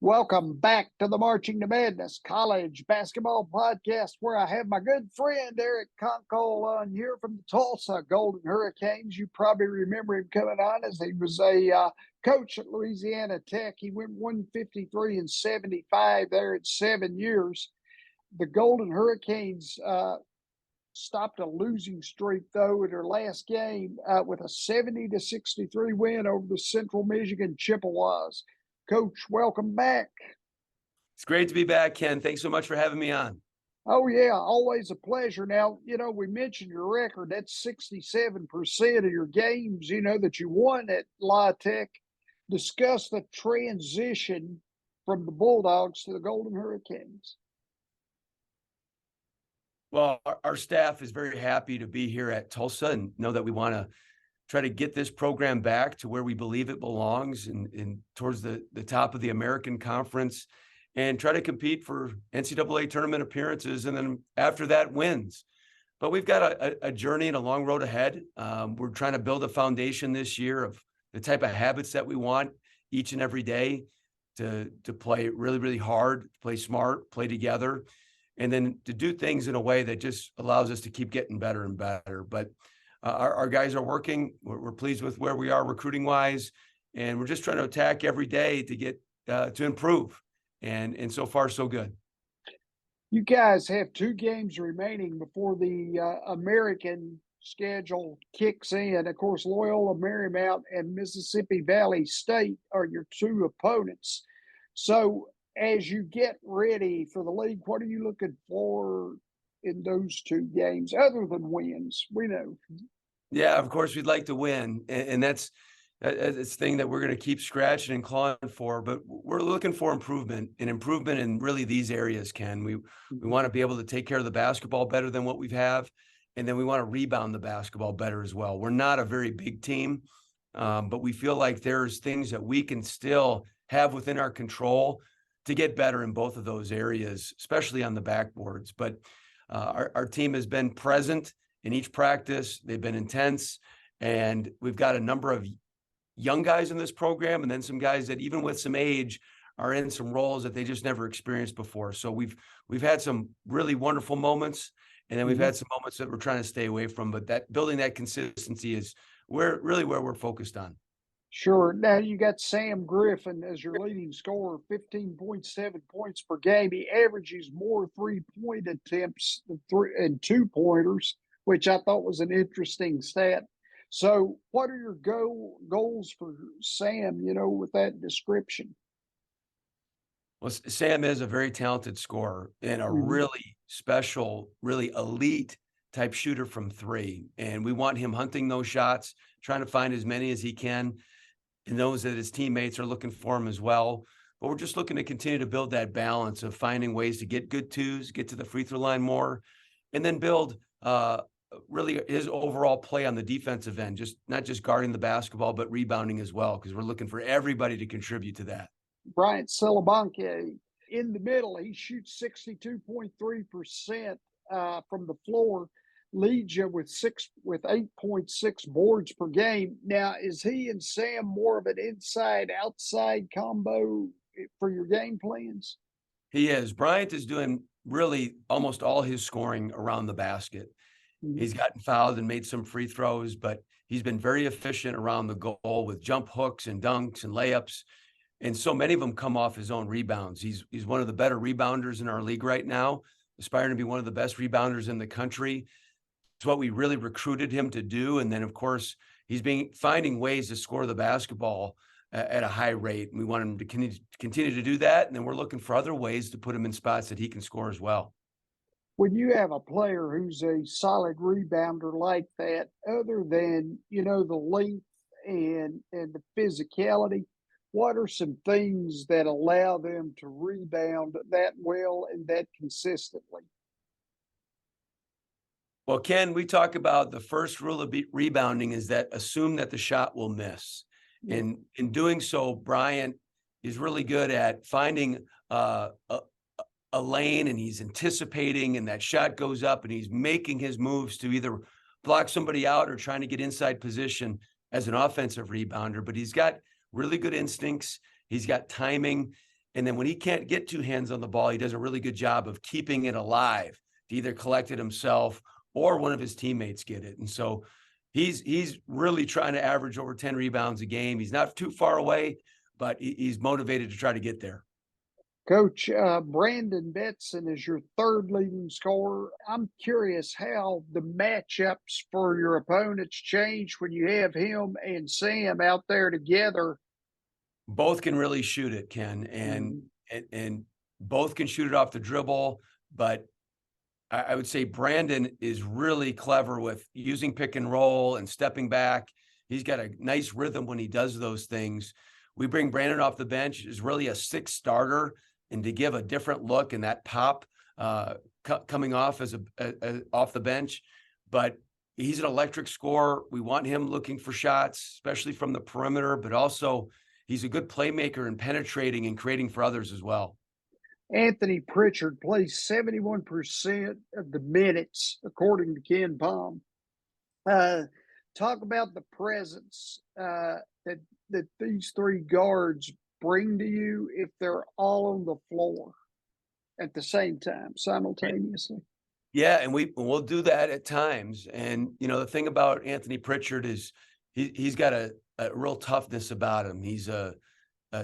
Welcome back to the Marching to Madness College Basketball Podcast, where I have my good friend Eric Konkol on here from the Tulsa Golden Hurricanes. You probably remember him coming on as he was a coach at Louisiana Tech. He went 153-75 there in 7 years. The Golden Hurricanes stopped a losing streak, though, in their last game with a 70-63 win over the Central Michigan Chippewas. Coach, welcome back. It's great to be back, Ken. Thanks so much for having me on. Oh, yeah, always a pleasure. Now, we mentioned your record. That's 67% of your games, that you won at La Tech. Discuss the transition from the Bulldogs to the Golden Hurricanes. Well, our staff is very happy to be here at Tulsa and know that we want to try to get this program back to where we believe it belongs and towards the top of the American Conference and try to compete for NCAA tournament appearances. And then after that, wins. But we've got a journey and a long road ahead. We're trying to build a foundation this year of the type of habits that we want each and every day to play really, really hard, play smart, play together, and then to do things in a way that just allows us to keep getting better and better. But our guys are working. We're pleased with where we are recruiting wise, and we're just trying to attack every day to get to improve. And so far, so good. You guys have 2 games remaining before the American schedule kicks in. Of course, Loyola Marymount and Mississippi Valley State are your 2 opponents. So as you get ready for the league, what are you looking for in those 2 games other than wins? We know. Yeah, of course we'd like to win, and that's the thing that we're going to keep scratching and clawing for. But we're looking for improvement in really these areas, Ken. We want to be able to take care of the basketball better than what we have, and then we want to rebound the basketball better as well. We're not a very big team, but we feel like there's things that we can still have within our control to get better in both of those areas, especially on the backboards. But our team has been present in each practice. They've been intense, and we've got a number of young guys in this program, and then some guys that even with some age are in some roles that they just never experienced before. So we've had some really wonderful moments, and then we've had some moments that we're trying to stay away from. But that building that consistency is where we're focused on. Sure. Now you got Sam Griffin as your leading scorer, 15.7 points per game. He averages more 3-point attempts than 2-pointers, which I thought was an interesting stat. So what are your goals for Sam, with that description? Well, Sam is a very talented scorer and a really special, really elite type shooter from 3. And we want him hunting those shots, trying to find as many as he can. He knows that his teammates are looking for him as well. But we're just looking to continue to build that balance of finding ways to get good 2s, get to the free throw line more, and then build really his overall play on the defensive end, just not just guarding the basketball, but rebounding as well, because we're looking for everybody to contribute to that. Bryant Selebanque in the middle, he shoots 62.3% from the floor, leads you with 8.6 boards per game. Now, is he and Sam more of an inside-outside combo for your game plans? He is. Bryant is doing really almost all his scoring around the basket. He's gotten fouled and made some free throws, but he's been very efficient around the goal with jump hooks and dunks and layups. And so many of them come off his own rebounds. He's one of the better rebounders in our league right now, aspiring to be one of the best rebounders in the country. It's what we really recruited him to do. And then, of course, he's finding ways to score the basketball at a high rate. And we want him to continue to do that. And then we're looking for other ways to put him in spots that he can score as well. When you have a player who's a solid rebounder like that, other than, the length and the physicality, what are some things that allow them to rebound that well and that consistently? Well, Ken, we talk about the first rule of rebounding is that assume that the shot will miss. And in doing so, Bryant is really good at finding a lane, and he's anticipating, and that shot goes up, and he's making his moves to either block somebody out or trying to get inside position as an offensive rebounder. But he's got really good instincts. He's got timing. And then when he can't get two hands on the ball, he does a really good job of keeping it alive to either collect it himself or one of his teammates get it. And so he's really trying to average over 10 rebounds a game. He's not too far away, but he's motivated to try to get there. Coach, Brandon Betson is your third leading scorer. I'm curious how the matchups for your opponents change when you have him and Sam out there together. Both can really shoot it, Ken, and both can shoot it off the dribble. But I would say Brandon is really clever with using pick and roll and stepping back. He's got a nice rhythm when he does those things. We bring Brandon off the bench is really a sixth starter, and to give a different look and that pop coming off as off the bench. But he's an electric scorer. We want him looking for shots, especially from the perimeter, but also he's a good playmaker and penetrating and creating for others as well. Anthony Pritchard plays 71% of the minutes, according to Ken Palm. Talk about the presence that these three guards bring to you if they're all on the floor at the same time, simultaneously. Yeah, and we'll do that at times. And the thing about Anthony Pritchard is he's got a real toughness about him. He's a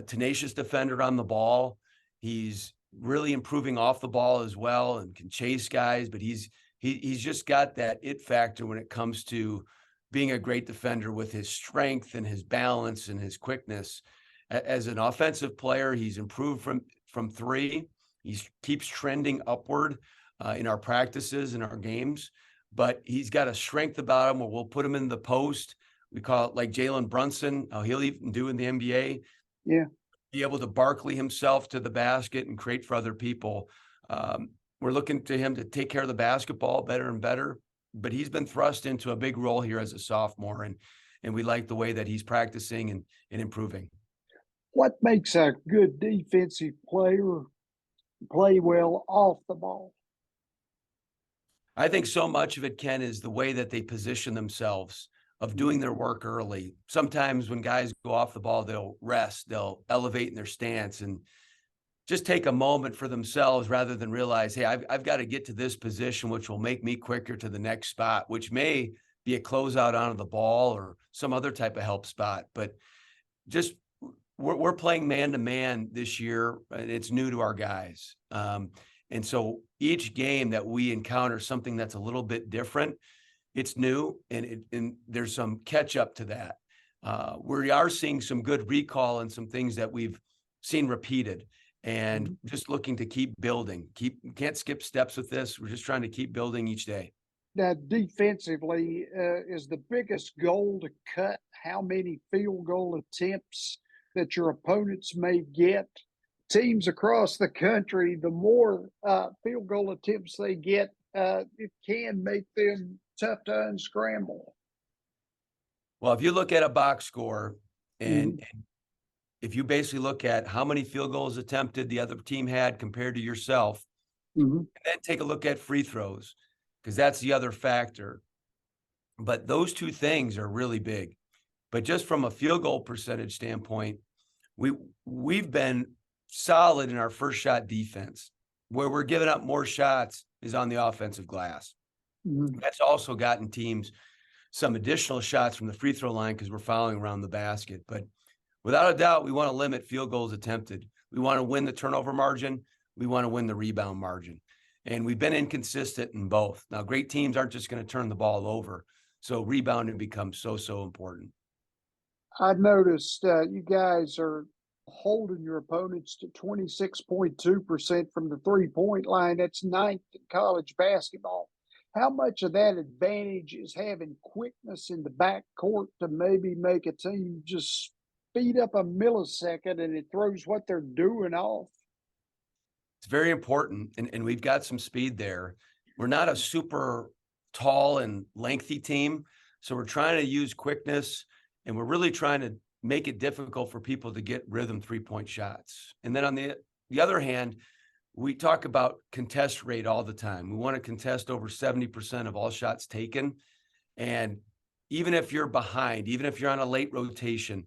tenacious defender on the ball. He's really improving off the ball as well and can chase guys, but he's just got that it factor when it comes to being a great defender with his strength and his balance and his quickness. As an offensive player, he's improved from three. He keeps trending upward in our practices and our games, but he's got a strength about him where we'll put him in the post. We call it like Jalen Brunson, how he'll even do in the NBA. Yeah. Be able to Barkley himself to the basket and create for other people. We're looking to him to take care of the basketball better and better, but he's been thrust into a big role here as a sophomore, and we like the way that he's practicing and improving. What makes a good defensive player play well off the ball? I think so much of it, Ken, is the way that they position themselves, of doing their work early. Sometimes when guys go off the ball, they'll rest, they'll elevate in their stance and just take a moment for themselves rather than realize, hey, I've got to get to this position, which will make me quicker to the next spot, which may be a closeout onto the ball or some other type of help spot. But just we're playing man-to-man this year, and it's new to our guys. And so each game that we encounter something that's a little bit different, it's new, and there's some catch up to that. We are seeing some good recall and some things that we've seen repeated, and just looking to keep building. Can't skip steps with this. We're just trying to keep building each day. Now, defensively, is the biggest goal to cut how many field goal attempts that your opponents may get? Teams across the country, the more field goal attempts they get, it can make them tough to unscramble. Well, if you look at a box score and if you basically look at how many field goals attempted the other team had compared to yourself, and then take a look at free throws, because that's the other factor. But those two things are really big. But just from a field goal percentage standpoint, we've been solid in our first shot defense. Where we're giving up more shots is on the offensive glass. That's also gotten teams some additional shots from the free throw line because we're fouling around the basket. But without a doubt, we want to limit field goals attempted. We want to win the turnover margin. We want to win the rebound margin. And we've been inconsistent in both. Now, great teams aren't just going to turn the ball over. So rebounding becomes so important. I've noticed you guys are holding your opponents to 26.2% from the three-point line. That's ninth in college basketball. How much of that advantage is having quickness in the backcourt to maybe make a team just speed up a millisecond and it throws what they're doing off? It's very important, and we've got some speed there. We're not a super tall and lengthy team, so we're trying to use quickness, and we're really trying to make it difficult for people to get rhythm three-point shots. And then on the other hand, we talk about contest rate all the time. We want to contest over 70% of all shots taken. And even if you're behind, even if you're on a late rotation,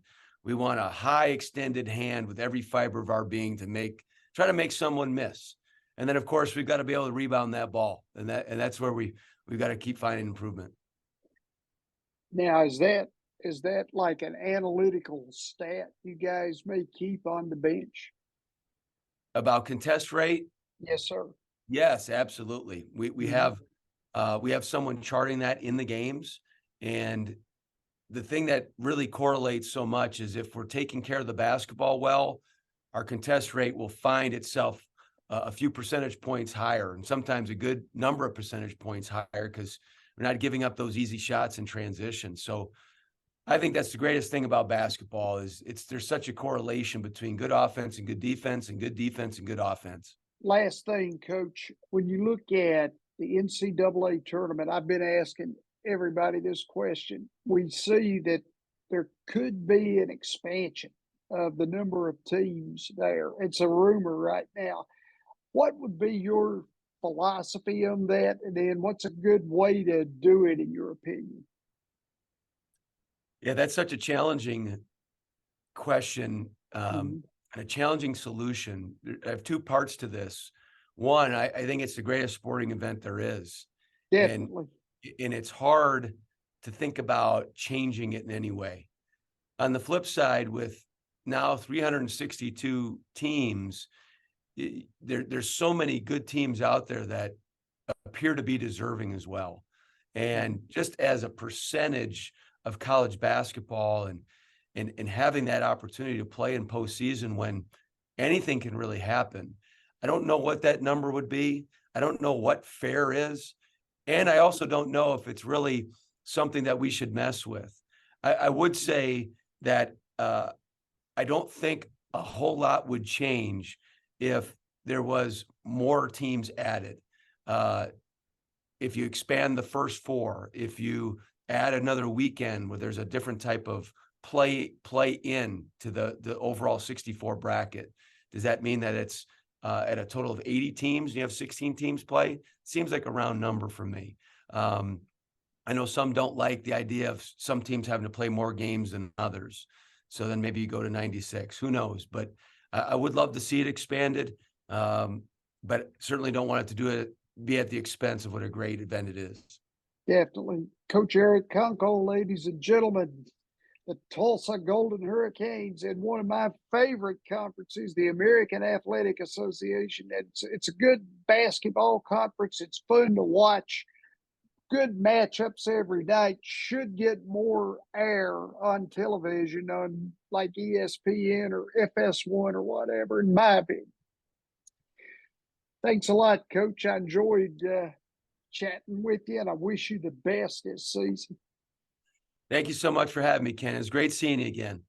We want a high extended hand with every fiber of our being to try to make someone miss. And then of course we've got to be able to rebound that ball. And that's where we've got to keep finding improvement. Now, is that like an analytical stat you guys may keep on the bench? About contest rate? Yes, sir. Yes, absolutely. We have someone charting that in the games. And the thing that really correlates so much is if we're taking care of the basketball well, our contest rate will find itself a few percentage points higher, and sometimes a good number of percentage points higher, because we're not giving up those easy shots in transition. So I think that's the greatest thing about basketball is there's such a correlation between good offense and good defense, and good defense and good offense. Last thing, Coach, when you look at the NCAA tournament, I've been asking everybody this question. We see that there could be an expansion of the number of teams there. It's a rumor right now. What would be your philosophy on that? And then what's a good way to do it, in your opinion? Yeah, that's such a challenging question, and a challenging solution. I have two parts to this. One, I think it's the greatest sporting event there is. Definitely. And it's hard to think about changing it in any way. On the flip side, with now 362 teams, there's so many good teams out there that appear to be deserving as well. And just as a percentage of college basketball and having that opportunity to play in postseason when anything can really happen, I don't know what that number would be. I don't know what fair is. And I also don't know if it's really something that we should mess with. I would say that I don't think a whole lot would change if there was more teams added. If you expand the first four, if you add another weekend where there's a different type of play in to the overall 64 bracket, does that mean that it's at a total of 80 teams, you have 16 teams play? Seems like a round number for me. I know some don't like the idea of some teams having to play more games than others. So then maybe you go to 96, who knows? But I would love to see it expanded, but certainly don't want it to be at the expense of what a great event it is. Definitely. Coach Eric Konkol, ladies and gentlemen, the Tulsa Golden Hurricanes in one of my favorite conferences, the American Athletic Association. It's a good basketball conference. It's fun to watch. Good matchups every night. Should get more air on television on like ESPN or FS1 or whatever, in my opinion. Thanks a lot, Coach. I enjoyed chatting with you, and I wish you the best this season. Thank you so much for having me, Ken. It's great seeing you again.